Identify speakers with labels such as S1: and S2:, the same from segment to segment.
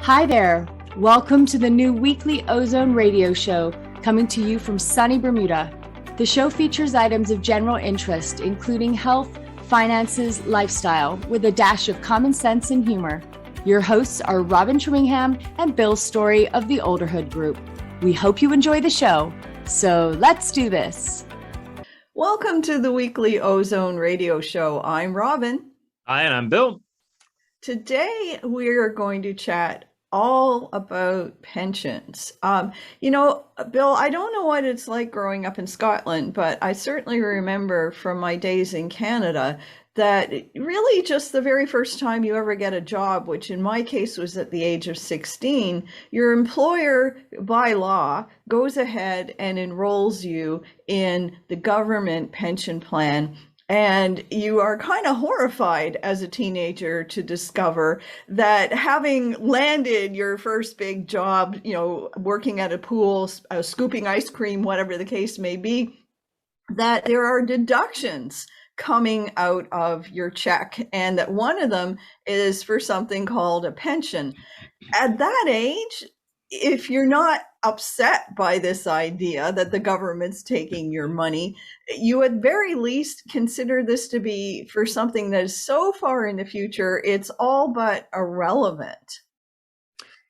S1: Hi there. Welcome to the new weekly Ozone radio show coming to you from sunny Bermuda. The show features items of general interest, including health, finances, lifestyle, with a dash of common sense and humor. Your hosts are Robin Trimmingham and Bill Story of the Olderhood Group. We hope you enjoy the show. So let's do this.
S2: Welcome to the weekly Ozone radio show. I'm Robin.
S3: Hi, and I'm Bill.
S2: Today we're going to chat all about pensions. Bill, I don't know what it's like growing up in Scotland, but I certainly remember from my days in Canada that really just the very first time you ever get a job, which in my case was at the age of 16, your employer by law goes ahead and enrolls you in the government pension plan. And you are kind of horrified as a teenager to discover that having landed your first big job, working at a pool, scooping ice cream, whatever the case may be, that there are deductions coming out of your check, and that one of them is for something called a pension. At that age, if you're not upset by this idea that the government's taking your money, you at very least consider this to be for something that is so far in the future, it's all but irrelevant.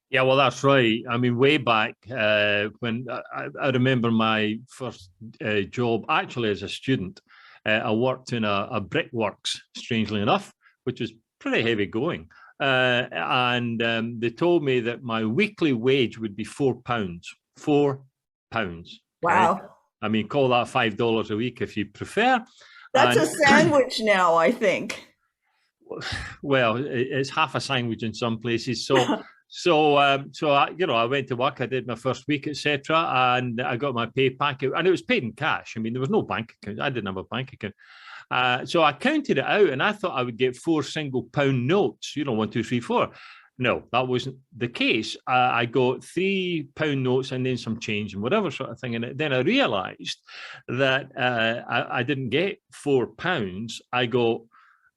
S3: Yeah, well, that's right. I mean, way back when I remember my first job, actually as a student, I worked in a brickworks, strangely enough, which was pretty heavy going. And they told me that my weekly wage would be £4. £4.
S2: Wow.
S3: Okay? I mean, call that $5 a week if you prefer.
S2: That's a sandwich now, I think.
S3: Well, it's half a sandwich in some places. So I went to work. I did my first week, etc., and I got my pay packet, and it was paid in cash. I mean, there was no bank account. I didn't have a bank account. So I counted it out, and I thought I would get 4 single pound notes, 1, 2, 3, 4. No, that wasn't the case. I got £3 notes and then some change and whatever sort of thing. And then I realized that I didn't get £4. I got,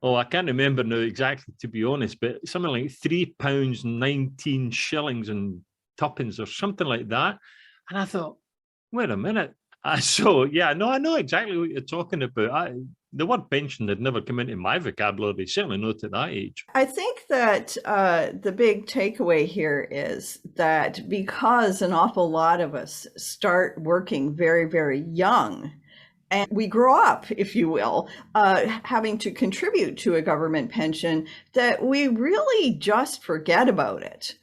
S3: I can't remember now exactly, to be honest, but something like £3, 19 shillings and tuppence or something like that. And I thought, wait a minute. I know exactly what you're talking about. The word pension had never come into my vocabulary, certainly not at that age.
S2: I think that the big takeaway here is that because an awful lot of us start working very, very young, and we grow up, if you will, having to contribute to a government pension, that we really just forget about it.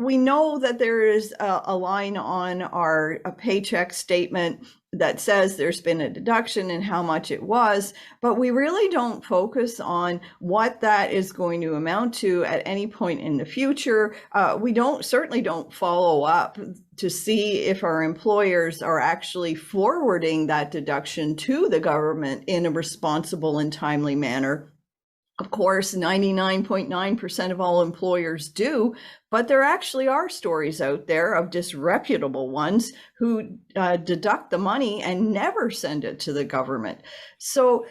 S2: We know that there is a line on our paycheck statement that says there's been a deduction and how much it was, but we really don't focus on what that is going to amount to at any point in the future. We certainly don't follow up to see if our employers are actually forwarding that deduction to the government in a responsible and timely manner. Of course, 99.9% of all employers do, but there actually are stories out there of disreputable ones who deduct the money and never send it to the government. So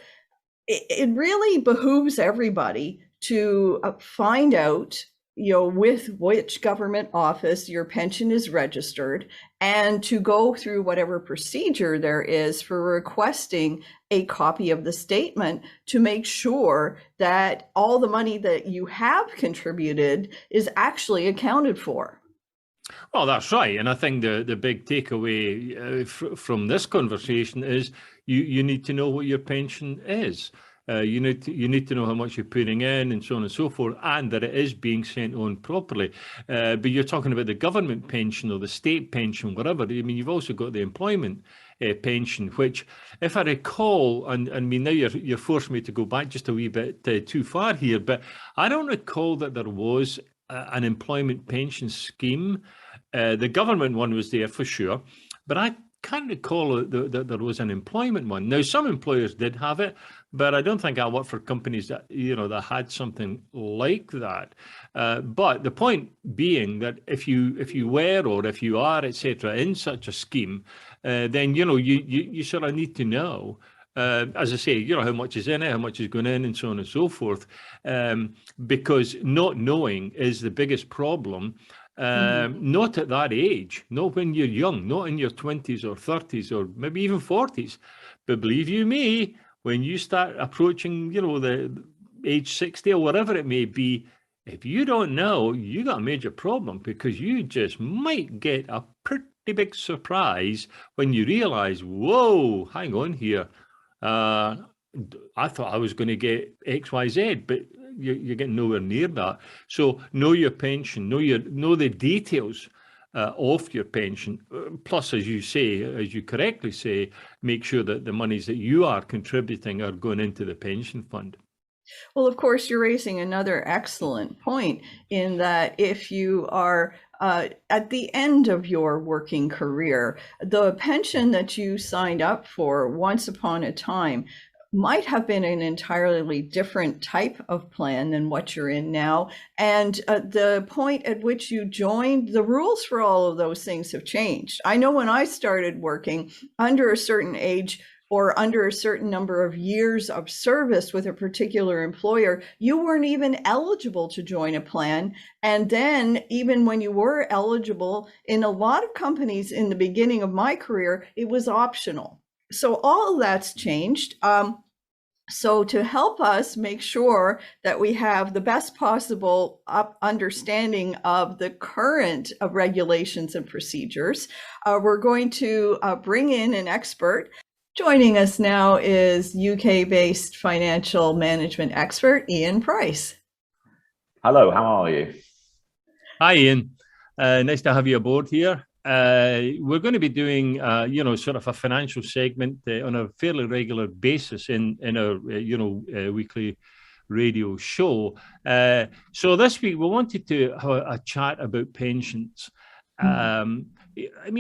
S2: it really behooves everybody to find out, with which government office your pension is registered, and to go through whatever procedure there is for requesting a copy of the statement to make sure that all the money that you have contributed is actually accounted for.
S3: Well, that's right. And I think the big takeaway from this conversation is you need to know what your pension is. You need to know how much you're putting in and so on and so forth, and that it is being sent on properly. But you're talking about the government pension or the state pension, whatever. I mean, you've also got the employment pension, which, if I recall, and I mean, now you're forcing me to go back just a wee bit too far here, but I don't recall that there was an employment pension scheme. The government one was there for sure, but I can't recall that there was an employment one. Now, some employers did have it, but I don't think I worked for companies that that had something like that. But the point being that if you were or if you are, etc., in such a scheme, then you sort of need to know. As I say, how much is in it, how much is going in, and so on and so forth, because not knowing is the biggest problem. Not at that age, not when you're young, not in your 20s or 30s or maybe even 40s. But believe you me, when you start approaching, the age 60 or whatever it may be, if you don't know, you got a major problem, because you just might get a pretty big surprise when you realize, whoa, hang on here. I thought I was going to get X, Y, Z, but you're getting nowhere near that. So know your pension, know the details of your pension. Plus, as you correctly say, make sure that the monies that you are contributing are going into the pension fund.
S2: Well, of course, you're raising another excellent point in that if you are at the end of your working career, the pension that you signed up for once upon a time might have been an entirely different type of plan than what you're in now. And the point at which you joined, the rules for all of those things have changed. I know when I started working, under a certain age or under a certain number of years of service with a particular employer, you weren't even eligible to join a plan. And then even when you were eligible, in a lot of companies in the beginning of my career, it was optional. So all of that's changed. So to help us make sure that we have the best possible understanding of the current regulations and procedures, we're going to bring in an expert. Joining us now is UK-based financial management expert, Ian Price.
S4: Hello, how are you?
S3: Hi, Ian. Nice to have you aboard here. We're going to be doing, sort of a financial segment on a fairly regular basis in our, weekly radio show. So this week we wanted to have a chat about pensions.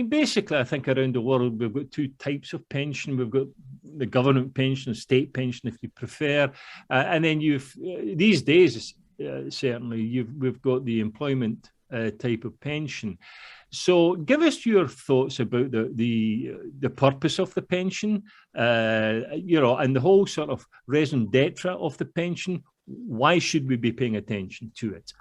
S3: Basically, I think around the world, we've got two types of pension. We've got the government pension, state pension, if you prefer. And then these days, certainly, we've got the employment type of pension. So give us your thoughts about the purpose of the pension, and the whole sort of raison d'etre of the pension. Why should we be paying attention to it?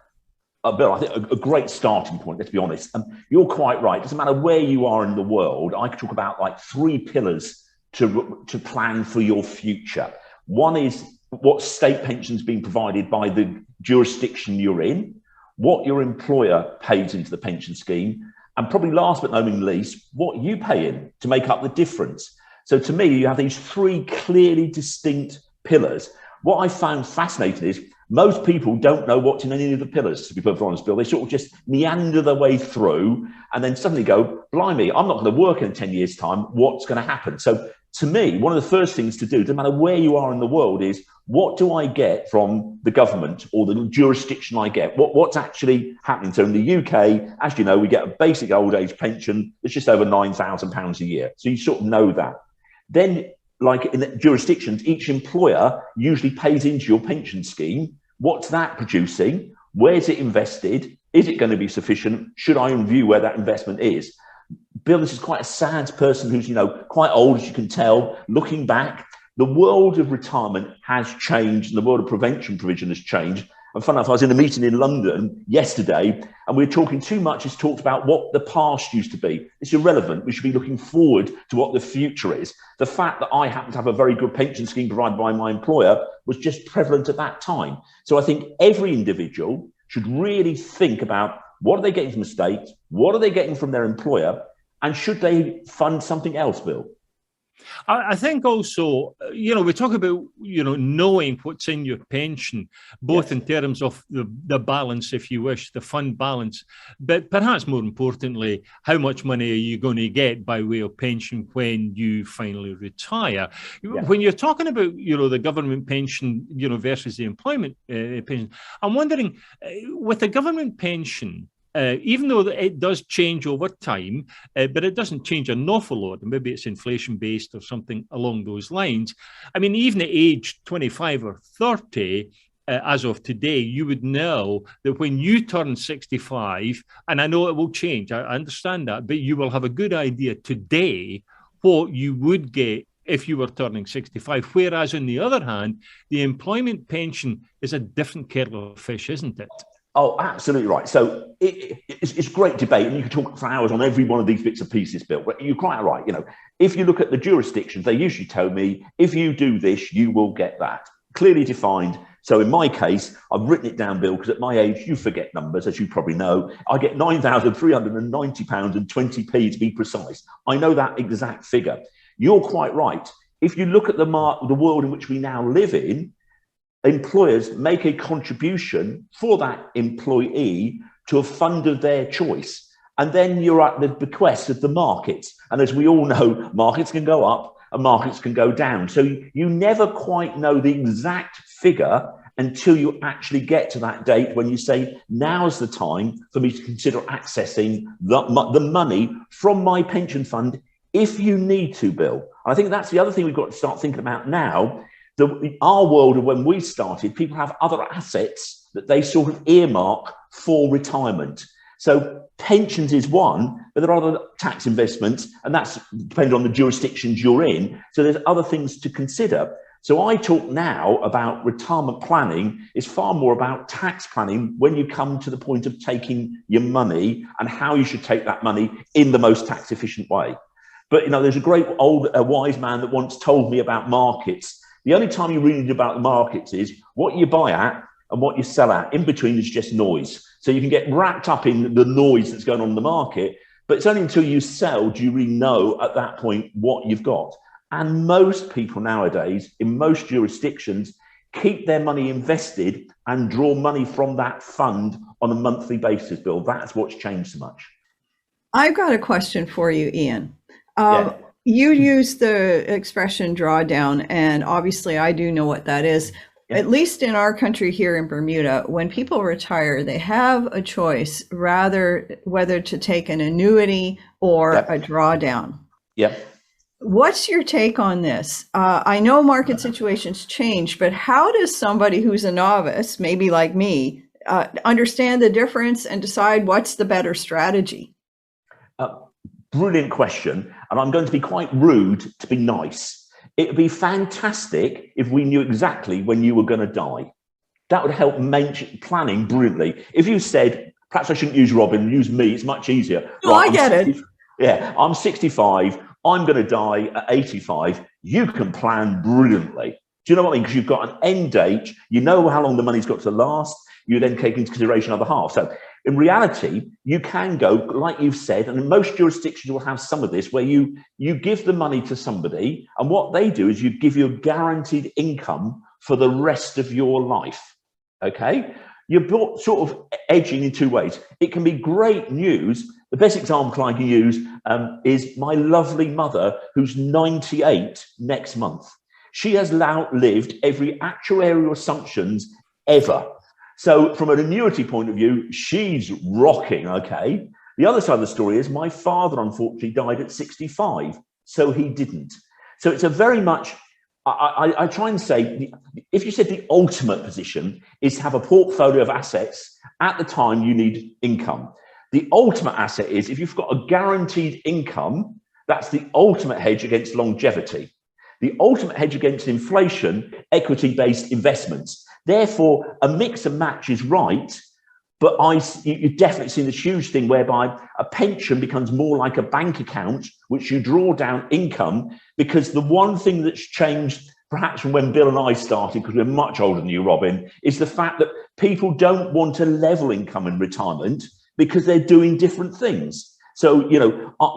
S4: Bill, I think a great starting point, let's be honest. You're quite right. It doesn't matter where you are in the world. I could talk about like 3 pillars to plan for your future. One is what state pensions being provided by the jurisdiction you're in, what your employer pays into the pension scheme, and probably last but not least, what you pay in to make up the difference. So to me, you have these 3 clearly distinct pillars. What I found fascinating is most people don't know what's in any of the pillars, to be perfectly honest, Bill. They sort of just meander their way through and then suddenly go, blimey, I'm not going to work in 10 years' time. What's going to happen? So to me, one of the first things to do, no matter where you are in the world, is what do I get from the government or the jurisdiction I get? What's actually happening? So in the UK, as you know, we get a basic old age pension. It's just over £9,000 a year. So you sort of know that. Then, like in the jurisdictions, each employer usually pays into your pension scheme. What's that producing? Where's it invested? Is it going to be sufficient? Should I review where that investment is? Bill, this is quite a sad person who's, quite old, as you can tell. Looking back, the world of retirement has changed and the world of prevention provision has changed. And fun enough, I was in a meeting in London yesterday and we were talking too much. It's talked about what the past used to be. It's irrelevant. We should be looking forward to what the future is. The fact that I happen to have a very good pension scheme provided by my employer was just prevalent at that time. So I think every individual should really think about what are they getting from the state? What are they getting from their employer? And should they fund something else, Bill?
S3: I think also, we talk about, knowing what's in your pension, both in terms of the balance, if you wish, the fund balance, but perhaps more importantly, how much money are you going to get by way of pension when you finally retire? Yeah. When you're talking about, the government pension, versus the employment pension, I'm wondering, with the government pension, even though it does change over time, but it doesn't change an awful lot. Maybe it's inflation-based or something along those lines. I mean, even at age 25 or 30, as of today, you would know that when you turn 65, and I know it will change, I understand that, but you will have a good idea today what you would get if you were turning 65. Whereas on the other hand, the employment pension is a different kettle of fish, isn't it?
S4: Oh, absolutely right. So it's great debate, and you can talk for hours on every one of these bits and pieces, Bill. But you're quite right. If you look at the jurisdictions, they usually tell me, if you do this, you will get that. Clearly defined. So in my case, I've written it down, Bill, because at my age, you forget numbers, as you probably know. I get £9,390 and 20p to be precise. I know that exact figure. You're quite right. If you look at the world in which we now live in, employers make a contribution for that employee to a fund of their choice. And then you're at the bequest of the markets. And as we all know, markets can go up and markets can go down. So you never quite know the exact figure until you actually get to that date when you say, now's the time for me to consider accessing the money from my pension fund if you need to, Bill. And I think that's the other thing we've got to start thinking about now. Our world of when we started, people have other assets that they sort of earmark for retirement. So pensions is one, but there are other tax investments, and that's depending on the jurisdictions you're in. So there's other things to consider. So I talk now about retirement planning is far more about tax planning when you come to the point of taking your money and how you should take that money in the most tax efficient way. But, there's a great old wise man that once told me about markets. The only time you read about the markets is what you buy at and what you sell at. In between is just noise. So you can get wrapped up in the noise that's going on in the market, but it's only until you sell do you really know at that point what you've got. And most people nowadays, in most jurisdictions, keep their money invested and draw money from that fund on a monthly basis, Bill. That's what's changed so much.
S2: I've got a question for you, Ian.
S4: Yeah.
S2: You use the expression drawdown, and obviously I do know what that is. Yeah. At least in our country here in Bermuda, when people retire, they have a choice whether to take an annuity or a drawdown.
S4: Yeah.
S2: What's your take on this? I know market situations change, but how does somebody who's a novice, maybe like me, understand the difference and decide what's the better strategy?
S4: Brilliant question. And I'm going to be quite rude to be nice. It would be fantastic if we knew exactly when you were going to die. That would help planning brilliantly. If you said, perhaps I shouldn't use Robin, use me, it's much easier.
S2: No, right, I get it.
S4: Yeah, I'm 65. I'm going to die at 85. You can plan brilliantly. Do you know what I mean? Because you've got an end date. You know how long the money's got to last. You then take into consideration other half. So in reality, you can go, like you've said, and in most jurisdictions will have some of this, where you give the money to somebody, and what they do is you give you a guaranteed income for the rest of your life. Okay? You're sort of edging in two ways. It can be great news. The best example I can use is my lovely mother, who's 98 next month. She has outlived every actuarial assumptions ever. So from an annuity point of view, she's rocking, okay? The other side of the story is my father, unfortunately, died at 65, so he didn't. So it's a very much, I try and say, if you said the ultimate position is to have a portfolio of assets, at the time you need income. The ultimate asset is if you've got a guaranteed income, that's the ultimate hedge against longevity. The ultimate hedge against inflation, equity-based investments. Therefore, a mix and match is right, but you've definitely seen this huge thing whereby a pension becomes more like a bank account, which you draw down income, because the one thing that's changed, perhaps from when Bill and I started, because we're much older than you, Robin, is the fact that people don't want a level income in retirement because they're doing different things. So,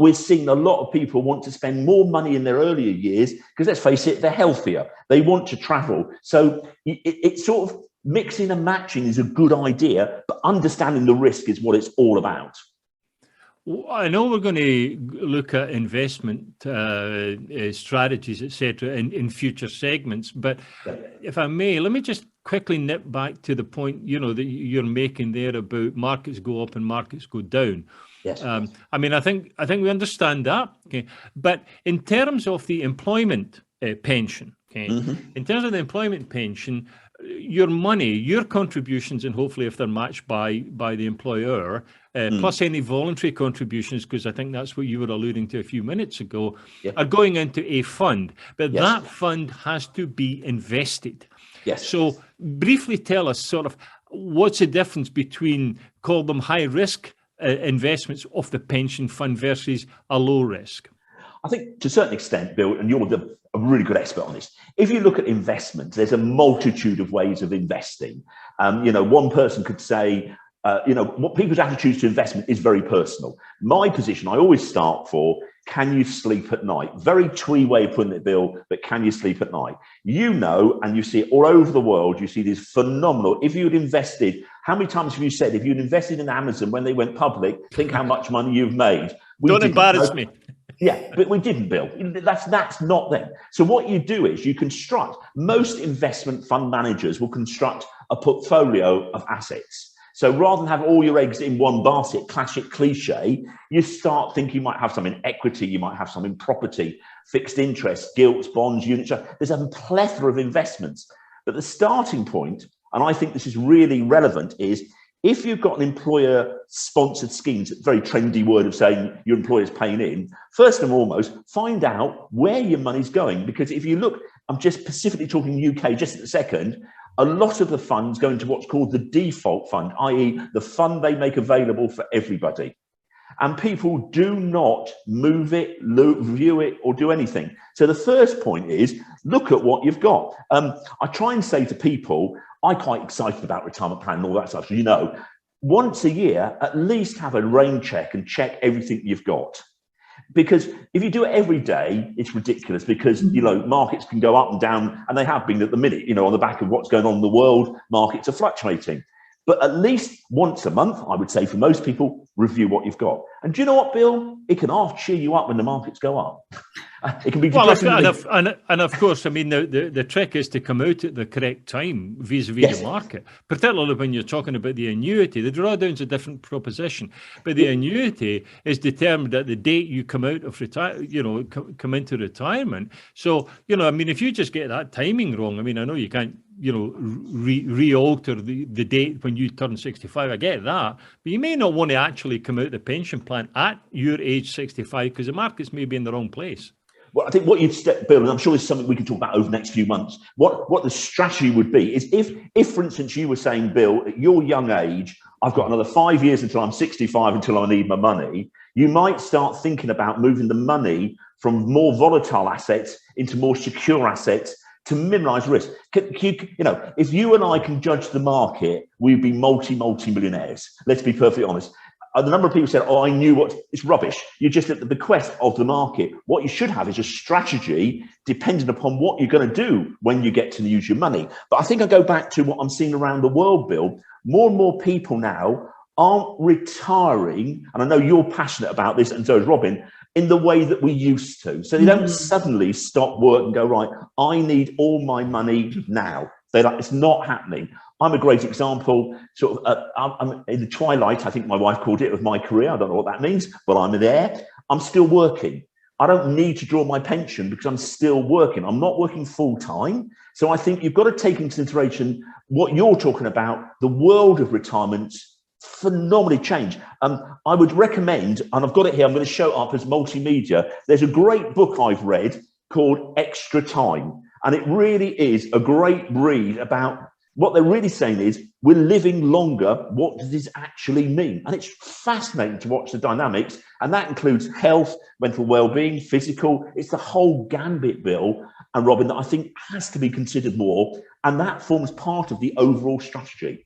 S4: we're seeing a lot of people want to spend more money in their earlier years because, let's face it, they're healthier. They want to travel. So it's sort of mixing and matching is a good idea, but understanding the risk is what it's all about.
S3: Well, I know we're going to look at investment strategies, etc., in future segments, but if I may, let me just quickly nip back to the point, that you're making there about markets go up and markets go down.
S4: Yes.
S3: I mean, I think we understand that. Okay, but in terms of the employment pension, okay, in terms of the employment pension, your money, your contributions, and hopefully if they're matched by the employer, plus any voluntary contributions, because I think that's what you were alluding to a few minutes ago, are going into a fund. But that fund has to be invested.
S4: Yes.
S3: So briefly tell us sort of what's the difference between, call them high risk investments of the pension fund versus a low risk?
S4: I think to a certain extent, Bill, and you're a really good expert on this. If you look at investments, there's a multitude of ways of investing. One person could say, what people's attitudes to investment is very personal. My position, I always start for, can you sleep at night? Very twee way of putting it, Bill, but can you sleep at night? And you see it all over the world, you see these phenomenal, if you'd invested, how many times have you said, if you'd invested in Amazon when they went public, think how much money you've made?
S3: Don't embarrass me.
S4: Yeah, but we didn't, Bill. That's not them. So what you do is you construct, most investment fund managers will construct a portfolio of assets. So rather than have all your eggs in one basket, classic cliche, you start thinking you might have some in equity, you might have some in property, fixed interest, gilts, bonds, units. There's a plethora of investments. But the starting point, and I think this is really relevant, is if you've got an employer-sponsored scheme, it's a very trendy word of saying your employer's paying in, first and foremost, find out where your money's going. Because if you look, I'm just specifically talking UK just at the second, a lot of the funds go into what's called the default fund, i.e. the fund they make available for everybody. And people do not move it, view it, or do anything. So the first point is, look at what you've got. I try and say to people, I'm quite excited about retirement plan and all that stuff. Once a year, at least have a rain check and check everything you've got. Because if you do it every day, it's ridiculous because, markets can go up and down, and they have been at the minute, on the back of what's going on in the world, markets are fluctuating. But at least once a month, I would say for most people, review what you've got. And do you know what, Bill? It can half cheer you up when the markets go up. It can be
S3: and of course, I mean, the trick is to come out at the correct time vis-a-vis the market, particularly when you're talking about the annuity. The drawdown's a different proposition, but the annuity is determined at the date you come out of come into retirement. So, I mean, if you just get that timing wrong, I mean, I know you can't, re-alter the date when you turn 65. I get that, but you may not want to actually come out the pension plan at your age 65 because the markets may be in the wrong place.
S4: Well, I think what you'd step, Bill, and I'm sure it's something we can talk about over the next few months, what the strategy would be is if, for instance, you were saying, Bill, at your young age, I've got another 5 years until I'm 65 until I need my money, you might start thinking about moving the money from more volatile assets into more secure assets to minimize risk. If you and I can judge the market, we'd be multi-millionaires. Let's be perfectly honest. The number of people said, I knew it's rubbish. You're just at the bequest of the market. What you should have is a strategy dependent upon what you're going to do when you get to use your money. But I think I go back to what I'm seeing around the world, Bill. More and more people now aren't retiring, and I know you're passionate about this, and so is Robin, in the way that we used to. So they don't suddenly stop work and go, right, I need all my money now. It's not happening. I'm a great example. I'm in the twilight, I think my wife called it, of my career. I don't know what that means, but I'm there. I'm still working. I don't need to draw my pension because I'm still working. I'm not working full time. So I think you've got to take into consideration what you're talking about. The world of retirement phenomenally changed. I would recommend, and I've got it here, I'm going to show it up as multimedia. There's a great book I've read called Extra Time. And it really is a great read about what they're really saying is we're living longer. What does this actually mean? And it's fascinating to watch the dynamics. And that includes health, mental well-being, physical. It's the whole gambit, Bill and Robin, that I think has to be considered more. And that forms part of the overall strategy.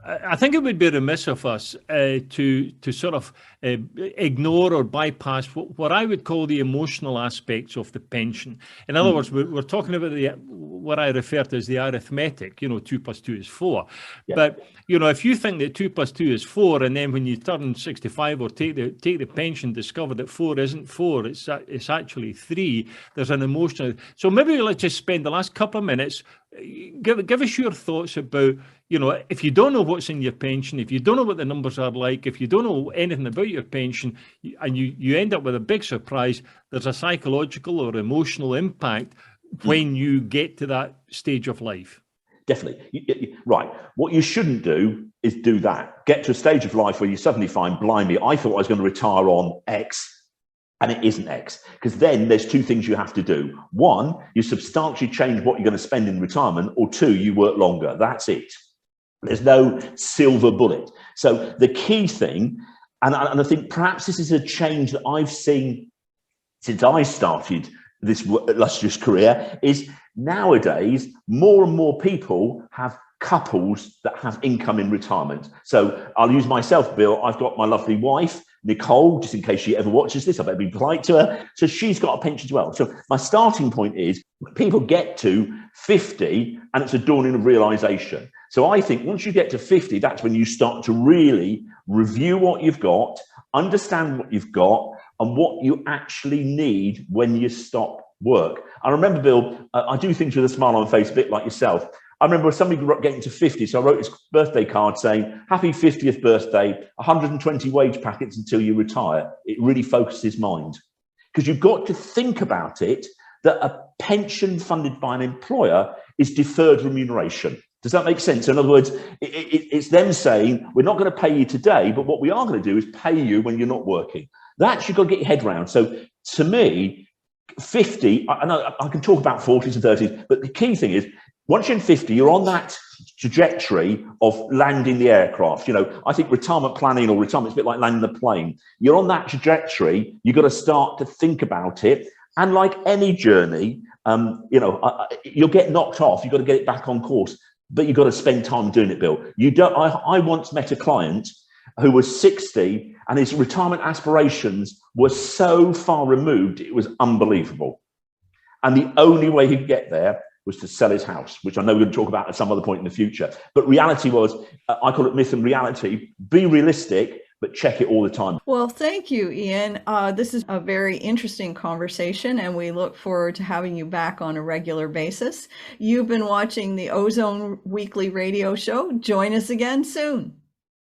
S3: I think it would be remiss of us to sort of ignore or bypass what I would call the emotional aspects of the pension. In other words, we're talking about what I refer to as the arithmetic, 2 + 2 is 4. Yeah. But, if you think that 2 + 2 is 4, and then when you turn 65 or take the pension, discover that 4 isn't 4, it's actually 3, there's an emotional. So maybe let's just spend the last couple of minutes, give us your thoughts about, if you don't know what's in your pension, if you don't know what the numbers are like, if you don't know anything about your pension, and you end up with a big surprise, there's a psychological or emotional impact when you get to that stage of life.
S4: Definitely. Right. What you shouldn't do is do that. Get to a stage of life where you suddenly find, blimey, I thought I was going to retire on X, and it isn't X. Because then there's 2 things you have to do. 1, you substantially change what you're going to spend in retirement, or 2, you work longer. That's it. There's no silver bullet. So the key thing, and I think perhaps this is a change that I've seen since I started this illustrious career, is nowadays more and more people have couples that have income in retirement. So I'll use myself, Bill. I've got my lovely wife, Nicole, just in case she ever watches this, I better be polite to her. So she's got a pension as well. So my starting point is people get to 50 and it's a dawning of realization. So I think once you get to 50, that's when you start to really review what you've got, understand what you've got, and what you actually need when you stop work. I remember, Bill, I do things with a smile on my face, a bit like yourself. I remember somebody getting to 50, so I wrote his birthday card saying, happy 50th birthday, 120 wage packets until you retire. It really focused his mind. Because you've got to think about it, that a pension funded by an employer is deferred remuneration. Does that make sense? In other words, it's them saying, we're not going to pay you today, but what we are going to do is pay you when you're not working. That's you've got to get your head around. So to me, 50, I know I can talk about 40s and 30s, but the key thing is, once you're in 50, you're on that trajectory of landing the aircraft. You know, I think retirement planning or retirement's a bit like landing the plane. You're on that trajectory. You've got to start to think about it. And like any journey, you'll get knocked off. You've got to get it back on course, but you've got to spend time doing it, Bill. You don't. I once met a client who was 60 and his retirement aspirations were so far removed, it was unbelievable. And the only way he could get there was to sell his house, which I know we're going to talk about at some other point in the future. But reality was, I call it myth and reality, be realistic, but check it all the time.
S2: Well, thank you, Ian. This is a very interesting conversation, and we look forward to having you back on a regular basis. You've been watching the Ozone Weekly Radio Show. Join us again soon.